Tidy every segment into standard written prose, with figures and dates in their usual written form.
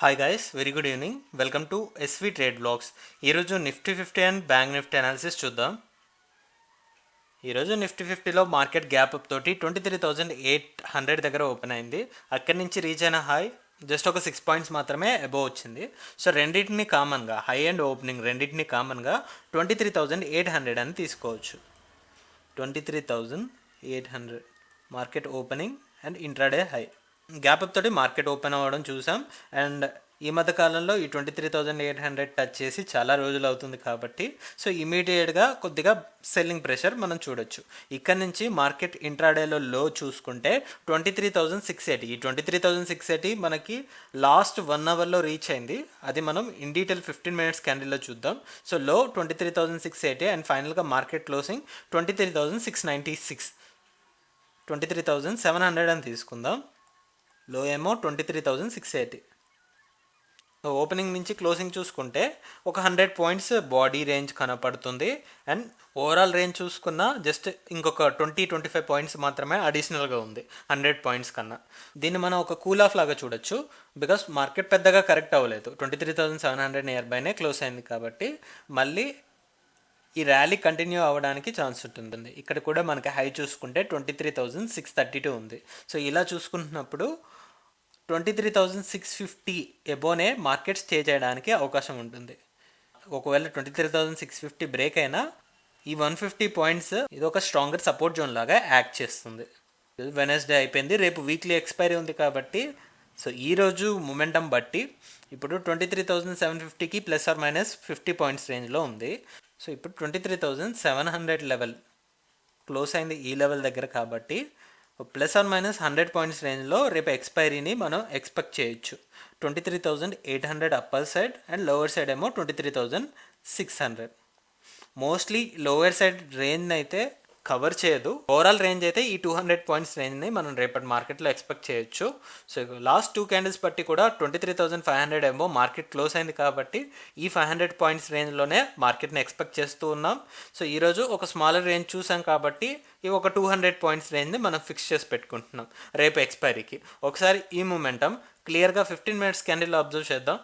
Hi guys, very good evening. Welcome to SV trade blogs. ఈరోజు Nifty 50 and bank Nifty analysis చూద్దాం. ఈరోజు Nifty 50లో market gap up తోటి 23,800 దగ్గర open అయింది. అక్కడి నుంచి రీచ్ అయిన హై జస్ట్ ఒక 6 పాయింట్స్ మాత్రమే అబోవ్ వచ్చింది. సో రెండింటిని కామన్గా, హై అండ్ ఓపెనింగ్ రెండింటిని కామన్గా 23,800 అని తీసుకోవచ్చు. 23,800 market opening and intraday high. Gap up తోటి మార్కెట్ ఓపెన్ అవ్వడం చూసాం. అండ్ ఈ మధ్య కాలంలో ఈ 23,800 టచ్ చేసి చాలా రోజులు అవుతుంది కాబట్టి సో ఇమీడియట్గా కొద్దిగా సెల్లింగ్ ప్రెషర్ మనం చూడొచ్చు. ఇక్కడ నుంచి మార్కెట్ ఇంట్రాడేలో లో చూసుకుంటే 23,680, ఈ 23,680 మనకి లాస్ట్ 1 అవర్లో రీచ్ అయింది. అది మనం ఇన్ డీటెయిల్ 15 మినిట్స్ క్యాండిల్లో చూద్దాం. సో లో 23,680 అండ్ ఫైనల్గా మార్కెట్ క్లోజింగ్ 23,696, 23,700 అని తీసుకుందాం. లో ఏమో 23,680. ఓపెనింగ్ నుంచి క్లోజింగ్ చూసుకుంటే ఒక 100 పాయింట్స్ బాడీ రేంజ్ కనపడుతుంది. అండ్ ఓవరాల్ రేంజ్ చూసుకున్న జస్ట్ ఇంకొక 20-25 పాయింట్స్ మాత్రమే అడిషనల్గా ఉంది 100 పాయింట్స్ కన్నా. దీన్ని మనం ఒక కూల్ ఆఫ్ లాగా చూడొచ్చు. బికాస్ మార్కెట్ పెద్దగా కరెక్ట్ అవ్వలేదు, 23,700 నియర్ బైనే క్లోజ్ అయింది కాబట్టి మళ్ళీ ఈ ర్యాలీ కంటిన్యూ అవ్వడానికి ఛాన్స్ ఉంటుంది. ఇక్కడ కూడా మనకి హై చూసుకుంటే 23,632 ఉంది. సో ఇలా చూసుకుంటున్నప్పుడు 23,650 ఎబోనే మార్కెట్ స్టే చేయడానికి అవకాశం ఉంటుంది. ఒకవేళ 23,650 బ్రేక్ అయినా ఈ 150 పాయింట్స్ ఇది ఒక స్ట్రాంగర్ సపోర్ట్ జోన్ లాగా యాక్ట్ చేస్తుంది. వెనస్డే అయిపోయింది, రేపు వీక్లీ ఎక్స్పైరీ ఉంది కాబట్టి సో ఈరోజు మొమెంటం బట్టి ఇప్పుడు 23,750కి ±50 పాయింట్స్ రేంజ్లో ఉంది. సో ఇప్పుడు 23,700 లెవెల్ క్లోజ్ అయింది ఈ లెవెల్ దగ్గర కాబట్టి ±100 పాయింట్స్ రేంజ్లో రేపు ఎక్స్పైరీని మనం ఎక్స్పెక్ట్ చేయొచ్చు. 23,800 upper side and lower side ఏమో 23,600. మోస్ట్లీ లోవర్ సైడ్ రేంజ్ అయితే కవర్ చేయదు. ఓవరాల్ రేంజ్ అయితే ఈ 200 పాయింట్స్ రేంజ్ని మనం రేపటి మార్కెట్లో ఎక్స్పెక్ట్ చేయొచ్చు. సో లాస్ట్ 2 క్యాండిల్స్ బట్టి కూడా 23,500 ఏమో మార్కెట్ క్లోజ్ అయింది కాబట్టి ఈ 500 పాయింట్స్ రేంజ్లోనే మార్కెట్ని ఎక్స్పెక్ట్ చేస్తూ ఉన్నాం. సో ఈరోజు ఒక స్మాలర్ రేంజ్ చూసాం కాబట్టి ఈ ఒక 200 పాయింట్స్ రేంజ్ని మనం ఫిక్స్ చేసి పెట్టుకుంటున్నాం రేపు ఎక్స్పైరీకి. ఒకసారి ఈ మూమెంటం క్లియర్గా 15 మినిట్స్ క్యాండిల్లో అబ్జర్వ్ చేద్దాం.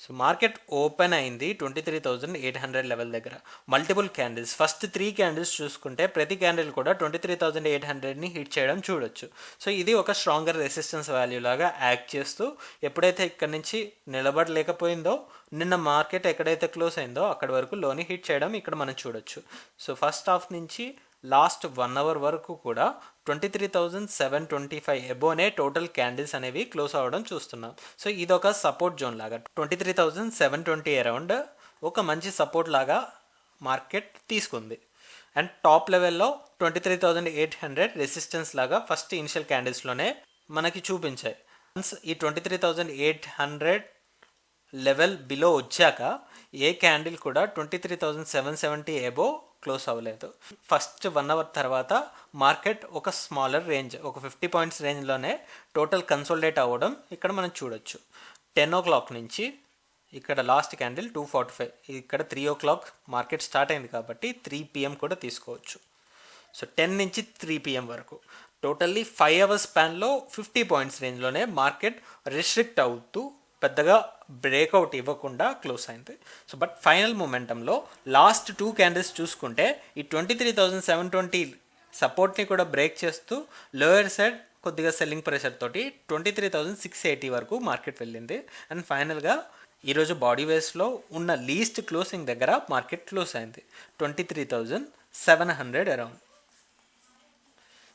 సో మార్కెట్ ఓపెన్ అయింది 23,800 లెవెల్ దగ్గర. మల్టిపుల్ క్యాండిల్స్, ఫస్ట్ 3 క్యాండిల్స్ చూసుకుంటే ప్రతి క్యాండిల్ కూడా 23,800ని హిట్ చేయడం చూడొచ్చు. సో ఇది ఒక స్ట్రాంగర్ రెసిస్టెన్స్ వాల్యూ లాగా యాక్ట్ చేస్తూ ఎప్పుడైతే ఇక్కడ నుంచి నిలబడలేకపోయిందో నిన్న మార్కెట్ ఎక్కడైతే క్లోజ్ అయిందో అక్కడి వరకు లోని హిట్ చేయడం ఇక్కడ మనం చూడొచ్చు. సో ఫస్ట్ హాఫ్ నుంచి లాస్ట్ 1 అవర్ వరకు కూడా 23,725 ఎబోనే టోటల్ క్యాండిల్స్ అనేవి క్లోజ్ అవ్వడం చూస్తున్నాం. సో ఇది ఒక సపోర్ట్ జోన్ లాగా 23,720 అరౌండ్ ఒక మంచి సపోర్ట్ లాగా మార్కెట్ తీసుకుంది. అండ్ టాప్ లెవెల్లో 23,800 రెసిస్టెన్స్ లాగా ఫస్ట్ ఇనిషియల్ క్యాండిల్స్లోనే మనకి చూపించాయి. ఈ 23,800 లెవెల్ బిలో వచ్చాక ఏ క్యాండిల్ కూడా 23,770 ఎబో క్లోజ్ అవ్వలేదు. ఫస్ట్ 1 అవర్ తర్వాత మార్కెట్ ఒక స్మాలర్ రేంజ్, ఒక 50 పాయింట్స్ రేంజ్లోనే టోటల్ కన్సోలిడేట్ అవ్వడం ఇక్కడ మనం చూడొచ్చు. 10 o'clock నుంచి ఇక్కడ లాస్ట్ క్యాండిల్ 245, ఇక్కడ 3 o'clock మార్కెట్ స్టార్ట్ అయింది కాబట్టి 3 PM కూడా తీసుకోవచ్చు. సో 10 నుంచి 3 PM వరకు టోటల్లీ 5 అవర్స్ స్పాన్లో 50 పాయింట్స్ రేంజ్లోనే మార్కెట్ రిస్ట్రిక్ట్ అవుతూ పెద్దగా బ్రేక్అవుట్ ఇవ్వకుండా క్లోజ్ అయింది. సో బట్ ఫైనల్ మూమెంటంలో లాస్ట్ 2 క్యాండిల్స్ చూసుకుంటే ఈ 23,720 సపోర్ట్ని కూడా బ్రేక్ చేస్తూ లోయర్ సైడ్ కొద్దిగా సెల్లింగ్ ప్రెషర్ తోటి 23,680 వరకు మార్కెట్ వెళ్ళింది. అండ్ ఫైనల్గా ఈరోజు బాడీ వేస్లో ఉన్న లీస్ట్ క్లోజింగ్ దగ్గర మార్కెట్ క్లోజ్ అయింది 23,700 అరౌండ్.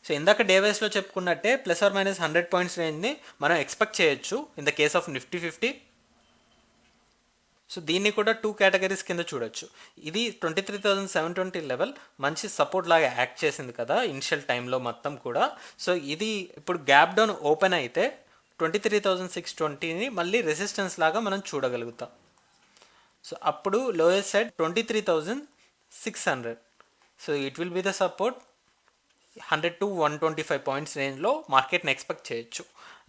సో ఇందాక డే వైస్లో చెప్పుకున్నట్టే ±100 పాయింట్స్ రేంజ్ని మనం ఎక్స్పెక్ట్ చేయొచ్చు in the case of Nifty 50. So దీన్ని కూడా 2 కేటగిరీస్ కింద చూడొచ్చు. ఇది 23,720 లెవెల్ మంచి సపోర్ట్ లాగా యాక్ట్ చేసింది కదా ఇనిషియల్ టైంలో మొత్తం కూడా. సో ఇది ఇప్పుడు గ్యాప్ డౌన్ ఓపెన్ అయితే 23,620ని మళ్ళీ రెసిస్టెన్స్ లాగా మనం చూడగలుగుతాం. సో అప్పుడు lowest side 23,600. So it will be the support. 100 to 125 points రేంజ్లో మార్కెట్ని ఎక్స్పెక్ట్ చేయొచ్చు.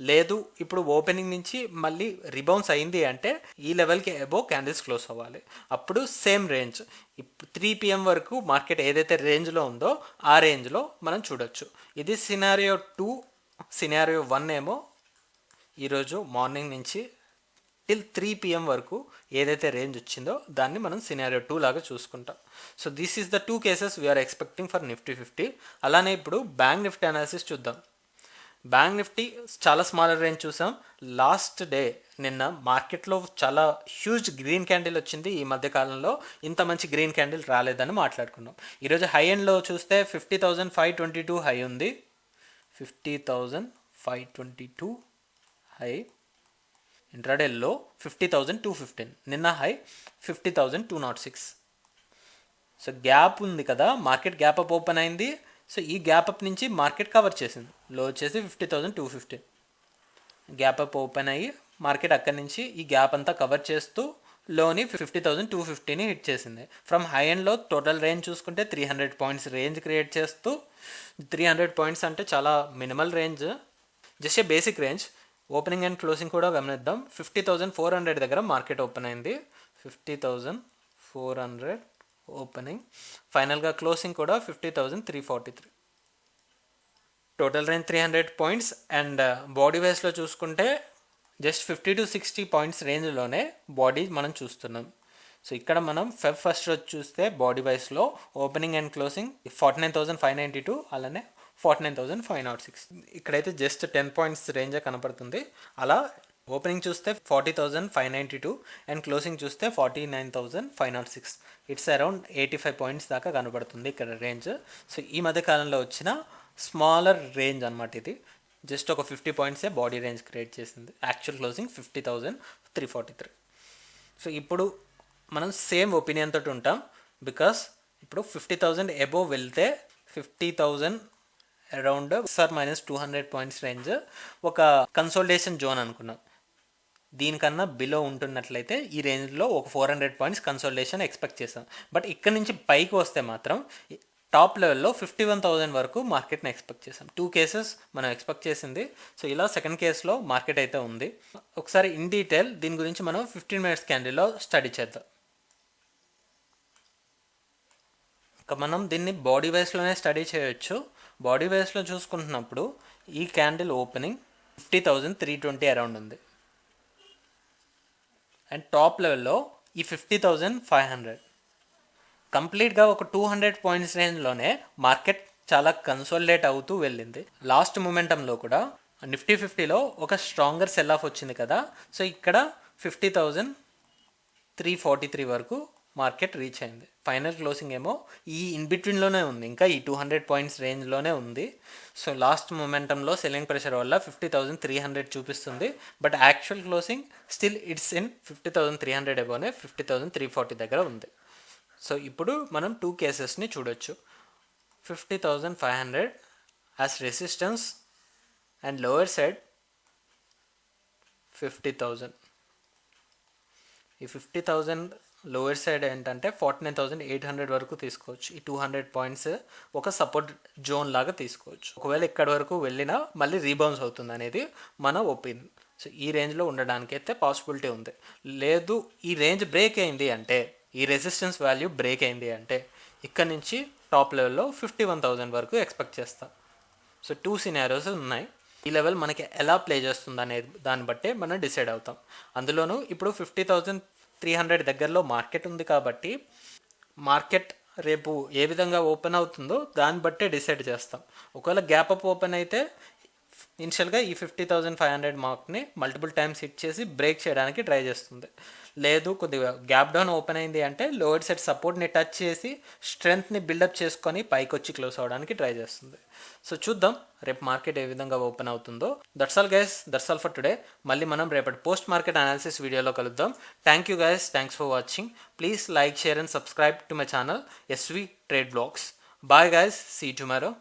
లేదు ఇప్పుడు ఓపెనింగ్ నుంచి మళ్ళీ రిబౌన్స్ అయింది అంటే ఈ లెవెల్కి అబో క్యాండిల్స్ క్లోజ్ అవ్వాలి. అప్పుడు సేమ్ రేంజ్ 3 PM వరకు మార్కెట్ ఏదైతే రేంజ్లో ఉందో ఆ రేంజ్లో మనం చూడొచ్చు. ఇది సినారియో 2. సినారియో 1 ఏమో ఈరోజు మార్నింగ్ నుంచి టిల్ 3 PM వరకు ఏదైతే రేంజ్ వచ్చిందో దాన్ని మనం సినారియో 2 లాగా చూసుకుంటాం. So this is the 2 cases we are expecting for Nifty 50. అలానే ఇప్పుడు బ్యాంక్ నిఫ్టీ అనాలిసిస్ చూద్దాం. బ్యాంక్ నిఫ్టీ చాలా స్మాలర్ రేంజ్ చూసాం. లాస్ట్ డే నిన్న మార్కెట్లో చాలా హ్యూజ్ గ్రీన్ క్యాండిల్ వచ్చింది. ఈ మధ్య కాలంలో ఇంత మంచి గ్రీన్ క్యాండిల్ రాలేదని మాట్లాడుకున్నాం. ఈరోజు హై ఎండ్లో చూస్తే 50,522 హై ఉంది. 50,522 హై. ఇంట్రాడేలో 50,215. నిన్న హై 50,206. సో గ్యాప్ ఉంది కదా, మార్కెట్ గ్యాప్ అప్ ఓపెన్ అయింది. సో ఈ గ్యాప్ అప్ నుంచి మార్కెట్ కవర్ చేసింది. లో వచ్చేసి 50,215. గ్యాప్ అప్ ఓపెన్ అయ్యి మార్కెట్ అక్కడి నుంచి ఈ గ్యాప్ అంతా కవర్ చేస్తూ లోని 50,250ని హిట్ చేసింది. ఫ్రమ్ హై ఎండ్లో టోటల్ రేంజ్ చూసుకుంటే 300 పాయింట్స్ రేంజ్ క్రియేట్ చేస్తూ, 300 పాయింట్స్ అంటే చాలా minimal range, just a basic range. Opening and closing కూడా గమనిద్దాం. 50,400 దగ్గర మార్కెట్ ఓపెన్ అయింది. 50,400 ఓపెనింగ్. ఫైనల్గా క్లోజింగ్ కూడా 50,343. Total range 300 points. And body వైస్లో చూసుకుంటే జస్ట్ 50 to 60 పాయింట్స్ రేంజ్లోనే బాడీ మనం చూస్తున్నాం. సో ఇక్కడ మనం ఫస్ట్ రోజు చూస్తే బాడీ వైస్లో ఓపెనింగ్ అండ్ క్లోజింగ్ 49,592, అలానే 49,506. ఇక్కడైతే జస్ట్ 10 పాయింట్స్ రేంజే కనపడుతుంది. అలా ఓపెనింగ్ చూస్తే 40,592 అండ్ క్లోజింగ్ చూస్తే 49,506. ఇట్స్ అరౌండ్ 85 పాయింట్స్ దాకా కనబడుతుంది ఇక్కడ రేంజ్. సో ఈ మధ్య కాలంలో వచ్చిన స్మాలర్ రేంజ్ అనమాట ఇది. జస్ట్ ఒక 50 పాయింట్సే బాడీ రేంజ్ క్రియేట్ చేసింది. Actual closing 50,343. సో ఇప్పుడు మనం సేమ్ ఒపీనియన్ తోటి ఉంటాం. బికాస్ ఇప్పుడు 50,000 అబోవ్ వెళ్తే 50,000 అరౌండ్ ±200 పాయింట్స్ రేంజ్ ఒక కన్సోలిడేషన్ జోన్ అనుకున్నాం. దీనికన్నా బిలో ఉంటున్నట్లయితే ఈ రేంజ్లో ఒక 400 పాయింట్స్ కన్సోలిడేషన్ ఎక్స్పెక్ట్ చేసాం. బట్ ఇక్కడ నుంచి పైకి వస్తే మాత్రం టాప్ లెవెల్లో 51,000 వరకు మార్కెట్ని ఎక్స్పెక్ట్ చేసాం. 2 కేసెస్ మనం ఎక్స్పెక్ట్ చేసింది. సో ఇలా సెకండ్ కేసులో మార్కెట్ అయితే ఉంది. ఒకసారి ఇన్ డీటెయిల్ దీని గురించి మనం 15 minutes క్యాండిల్లో స్టడీ చేద్దాం. ఇంకా మనం దీన్ని బాడీ వైస్లోనే స్టడీ చేయొచ్చు. బాడీ వైస్లో చూసుకుంటున్నప్పుడు ఈ క్యాండిల్ ఓపెనింగ్ 50,320 అరౌండ్ ఉంది. అండ్ టాప్ లెవెల్లో ఈ 50,500. కంప్లీట్గా ఒక 200 పాయింట్స్ రేంజ్లోనే మార్కెట్ చాలా కన్సోలిడేట్ అవుతూ వెళ్ళింది. లాస్ట్ మొమెంటంలో కూడా నిఫ్టీ 50లో ఒక స్ట్రాంగర్ సెల్ ఆఫ్ వచ్చింది కదా. సో ఇక్కడ 50,343 వరకు మార్కెట్ రీచ్ అయింది. ఫైనల్ క్లోజింగ్ ఏమో ఈ ఇన్ బిట్వీన్లోనే ఉంది, ఇంకా ఈ 200 పాయింట్స్ రేంజ్లోనే ఉంది. సో లాస్ట్ మొమెంటంలో సెల్లింగ్ ప్రెషర్ వల్ల 50,300 చూపిస్తుంది. But actual closing still it's in 50,300 అబోనే 50,340 దగ్గర ఉంది. సో ఇప్పుడు మనం 2 కేసెస్ని చూడొచ్చు. 50,500 as resistance and lower side 50,000. ఈ 50,000 లోవర్ సైడ్ ఏంటంటే 49,800 వరకు తీసుకోవచ్చు. ఈ 200 పాయింట్స్ ఒక సపోర్ట్ జోన్ లాగా తీసుకోవచ్చు. ఒకవేళ ఇక్కడ వరకు వెళ్ళినా మళ్ళీ రీబౌన్స్ అవుతుంది అనేది మన ఒపీనియన్. సో ఈ రేంజ్లో ఉండడానికి అయితే పాసిబిలిటీ ఉంది. లేదు ఈ రేంజ్ బ్రేక్ అయింది అంటే, ఈ రెసిస్టెన్స్ వాల్యూ బ్రేక్ అయింది అంటే ఇక్కడ నుంచి టాప్ లెవెల్లో 51,000 వరకు ఎక్స్పెక్ట్ చేస్తాం. సో 2 సినారియోస్ ఉన్నాయి. ఈ లెవెల్ మనకి ఎలా ప్లే చేస్తుంది అనేది దాన్ని బట్టే మనం డిసైడ్ అవుతాం. అందులోనూ ఇప్పుడు 50,300 దగ్గరలో మార్కెట్ ఉంది కాబట్టి మార్కెట్ రేపు ఏ విధంగా ఓపెన్ అవుతుందో దాన్ని బట్టే డిసైడ్ చేస్తాం. ఒకవేళ గ్యాప్ అప్ ఓపెన్ అయితే ఇనిషియల్గా ఈ 50,500 మార్క్ని మల్టిపుల్ టైమ్స్ హిట్ చేసి బ్రేక్ చేయడానికి ట్రై చేస్తుంది. లేదు కొద్దిగా గ్యాప్ డౌన్ ఓపెన్ అయింది అంటే లోవర్ సైడ్ సపోర్ట్ని టచ్ చేసి స్ట్రెంగ్త్ని బిల్డప్ చేసుకొని పైకి వచ్చి క్లోజ్ అవడానికి ట్రై చేస్తుంది. సో చూద్దాం రేపు మార్కెట్ ఏ విధంగా ఓపెన్ అవుతుందో. That's all guys, that's all for today. మళ్ళీ మనం రేపటి పోస్ట్ మార్కెట్ అనాలిసిస్ వీడియోలో కలుద్దాం. Thank you guys, thanks for watching. Please like, share and subscribe to my channel SV Trade Vlogs. Bye guys, see you tomorrow.